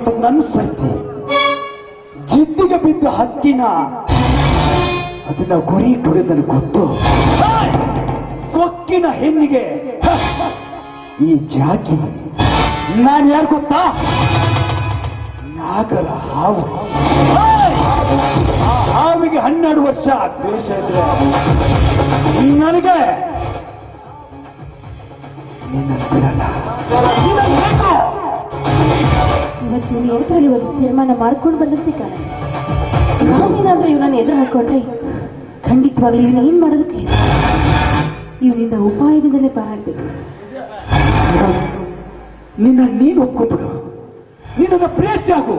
ಇವತ್ತು ನನ್ನ ಸರ್ತಿ ಜಿದ್ದಿಗೆ ಬಿದ್ದ ಹಕ್ಕಿನ ಅದನ್ನ ಗುರಿ ಕೊಡೋದು ನನಗೆ ಗೊತ್ತು. ಸೊಕ್ಕಿನ ಹೆಣ್ಣಿಗೆ ಈ ಜಾತಿ ನಾನು ಯಾರು ಗೊತ್ತಾ? ನಾಗರ ಹಾವು. ಆ ಹಾವಿಗೆ 12 ವರ್ಷ ದ್ವೇಷ ಇದ್ರೆ ನನಗೆ ನಿನ್ನ ಬಿಡಲ್ಲ. ಇವತ್ತು ಎದುರಲ್ಲಿ ಒಂದು ತೀರ್ಮಾನ ಮಾಡ್ಕೊಂಡು ಬಂದಷ್ಟೇ ಕಾರಣ. ನಾನೇನಾದ್ರೂ ಇವನನ್ನು ಎದುರು ಹಾಕೊಂಡ್ರೆ ಖಂಡಿತವಾಗ್ಲೂ ಇವನು ಏನ್ ಮಾಡೋದಕ್ಕೆ ಇವನಿಂದ ಉಪಾಯದಿಂದಲೇ ಪಾರಾಗ್ಬೇಕು. ನಿನ್ನ ನೀನು ಒಪ್ಕೊಬಿಡು. ನಿನ್ನ ಪ್ರೇಸಿ ಆಗು.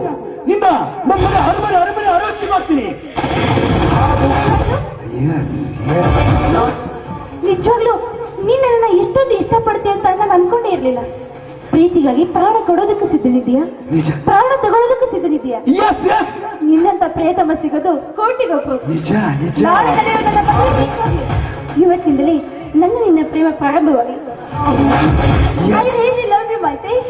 ನಿನ್ನ ನಮ್ಮನೆ ಅರಮನೆ ಆರೋಗ್ಯ ಮಾಡ್ತೀನಿ. ನಿಜವಾಗ್ಲೂ ನೀನ್ ನನ್ನ ಇಷ್ಟೊಂದು ಇಷ್ಟಪಡ್ತೀಯ ಅಂತ ನಾನು ಅನ್ಕೊಂಡೇ ಇರ್ಲಿಲ್ಲ. ಪ್ರೀತಿಗಾಗಿ ಪ್ರಾಣ ಕೊಡೋದಕ್ಕೂ ಸಿದ್ಧನಿದೆಯಾ? ಪ್ರಾಣ ತಗೊಳ್ಳೋದಕ್ಕೂ ಸಿದ್ಧನಿದೆಯಾ? ನಿನ್ನಂತ ಪ್ರೇತಮ ಸಿಗೋದು ಕೋಟಿಗೊಬ್ಬರು. ಇವತ್ತಿಂದಲೇ ನನ್ನ ನಿನ್ನ ಪ್ರೇಮ ಪ್ರಾರಂಭವಾಗಿ. I really love you, Maltesh.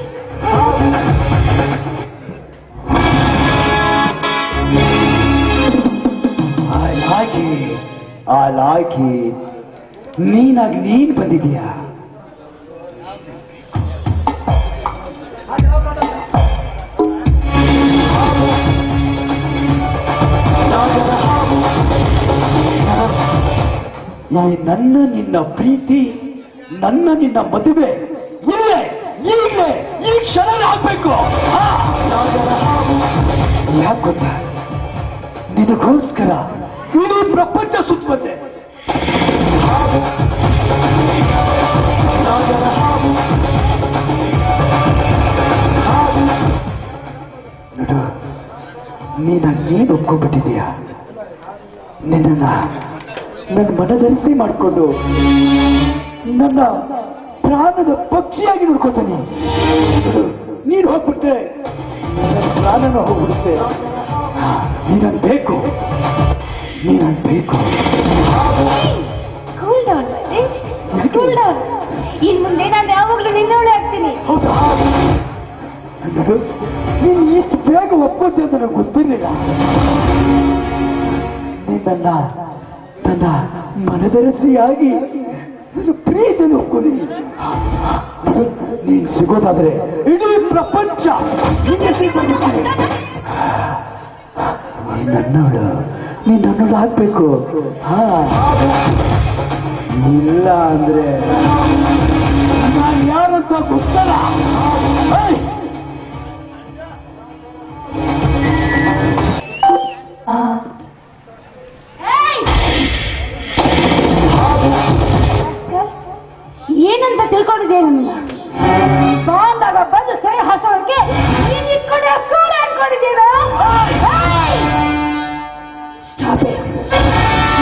I like it. ನೀನಾಗಿ ನೀನ್ ಬಂದಿದೀಯಾ? ನನ್ನ ನಿನ್ನ ಪ್ರೀತಿ, ನನ್ನ ನಿನ್ನ ಮದುವೆ ಇಲ್ಲೇ ಈಗಲೇ ಈ ಕ್ಷಣ ಆಗ್ಬೇಕು. ಯಾಕೆ ಗೊತ್ತಾ? ನಿನಗೋಸ್ಕರ ಇಡೀ ಪ್ರಪಂಚ ಸುತ್ತಬಂದೆ. ನೋಡು, ನೀನು ಒಪ್ಕೊಂಡ್ಬಿಟ್ಟಿದೀಯ. ನಿನ್ನ ನನ್ನ ಮನದರಿಸಿ ಮಾಡಿಕೊಂಡು ನನ್ನ ಪ್ರಾಣದ ಪಕ್ಷಿಯಾಗಿ ನೋಡ್ಕೋತಾನೆ. ನೀನು ಹೋಗ್ಬಿಟ್ರೆ ನನ್ನ ಪ್ರಾಣನ ಹೋಗ್ಬಿಡುತ್ತೆ. ನೀನನ್ ಬೇಕು. ಇನ್ ಮುಂದೆ ನಾನು ಯಾವಾಗ್ಲೂ ನಿನ್ನವಳೆ ಆಗ್ತೀನಿ. ಹೌದಾ? ನೀನು ಇಷ್ಟು ಬೇಗ ಒಪ್ಕೋತಿ ಅಂತ ನನಗೆ ಗೊತ್ತಿರಲಿಲ್ಲ. ನಿನ್ನ ನನ್ನ ಮನದರಸಿಯಾಗಿ ನನ್ನ ಪ್ರೀತಿಯನ್ನು ಒಪ್ಕೊಂಡಿದ್ದೀನಿ. ನೀನು ಸಿಗೋದಾದ್ರೆ ಇಡೀ ಪ್ರಪಂಚ ನನ್ನವಳು ಆಗ್ಬೇಕು. ಇಲ್ಲ ಅಂದ್ರೆ ನಾನು ಯಾರಂತ ಗೊತ್ತಲ್ಲ. ಏನಂತ ತಿಳ್ಕೊಂಡಿದ್ದೆ? ನನ್ನ ಬಾಂದಾಗ ಬಂದು ಸೈ ಹಸೋಕೆ ಅನ್ಕೊಂಡಿದ್ದೀರ.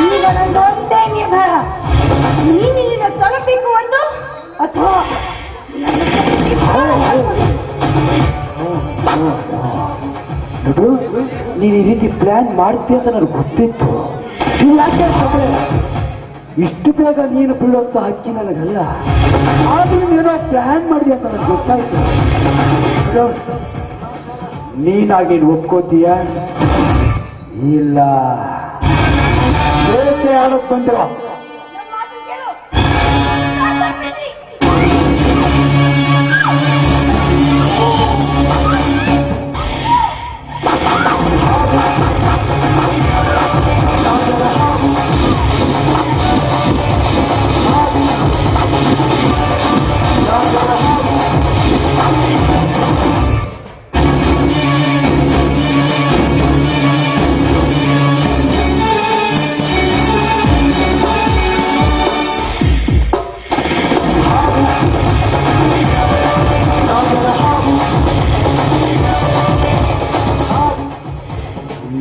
ಈಗ ನಂದು ಒಂದೇ ನಿರ್ಧಾರ. ನೀನು ಈಗ ತಲುಪಬೇಕು ಒಂದು, ಅಥವಾ ನೀನು ಈ ರೀತಿ ಪ್ಲಾನ್ ಮಾಡ್ತೀಯ ಅಂತ ನನಗೆ ಗೊತ್ತಿತ್ತು. ಇಷ್ಟು ಬೇಗ ನೀನು ಬೀಳೋಂತ ಹಕ್ಕಿ ನನಗಲ್ಲ. ಆದ್ರೂ ನೀನೋ ಪ್ಲಾನ್ ಮಾಡಿದೆ ಅಂತ ನನಗೆ ಗೊತ್ತಾಯ್ತು. ನೀನಾಗಿ ಒಪ್ಕೋತೀಯ? ಇಲ್ಲ, ಬೇಟೆ ಆಡೋಕ್ ಬಂದಿರೋ.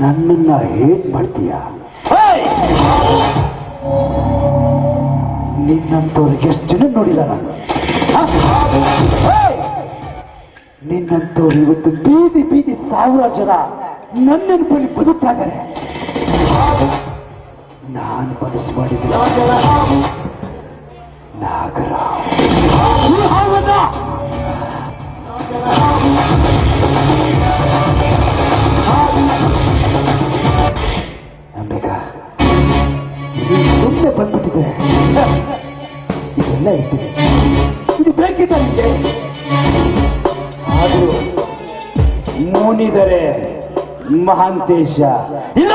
ನನ್ನನ್ನ ಹೇಟ್ ಮಾಡ್ತೀಯ? ನಿನ್ನಂತವ್ರು ಎಷ್ಟು ಜನ ನೋಡಿಲ್ಲ ನಾನು. ನಿನ್ನಂತವ್ರು ಇವತ್ತು ಬೀದಿ ಬೀದಿ 1000 ಜನ ನನ್ನ ನೆನಪಲ್ಲಿ ಬದುಕ್ತಾ ಇದ್ದಾರೆ. ನಾನು ಮನಸ್ಸು ಮಾಡಿದ್ದೆ ನಾಗರಾವ್. ಆದರೂ ಮುನಿದರೆ ಮಹಾಂತೇಶ ಇಲ್ಲ.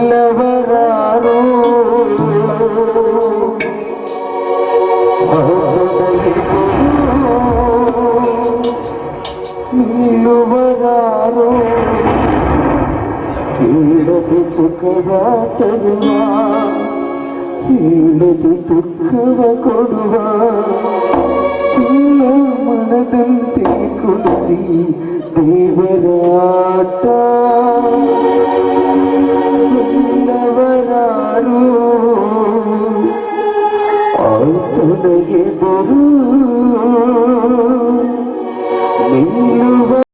ಬಲ್ಲವರಾರೋ ನಿಲ್ಲುವರಾರೋ ಕೇಳದೆ ಸುಖವ ತರುವ ಹೇಳದೆ ದುಃಖವ ಕೊಡುವ ಇಲ್ಲ ಮನದಂತೆ ಕುಳಿಸಿ ದೇವರಾಟ ಬಲ್ಲವರಾರು ಆತನಿಗೆ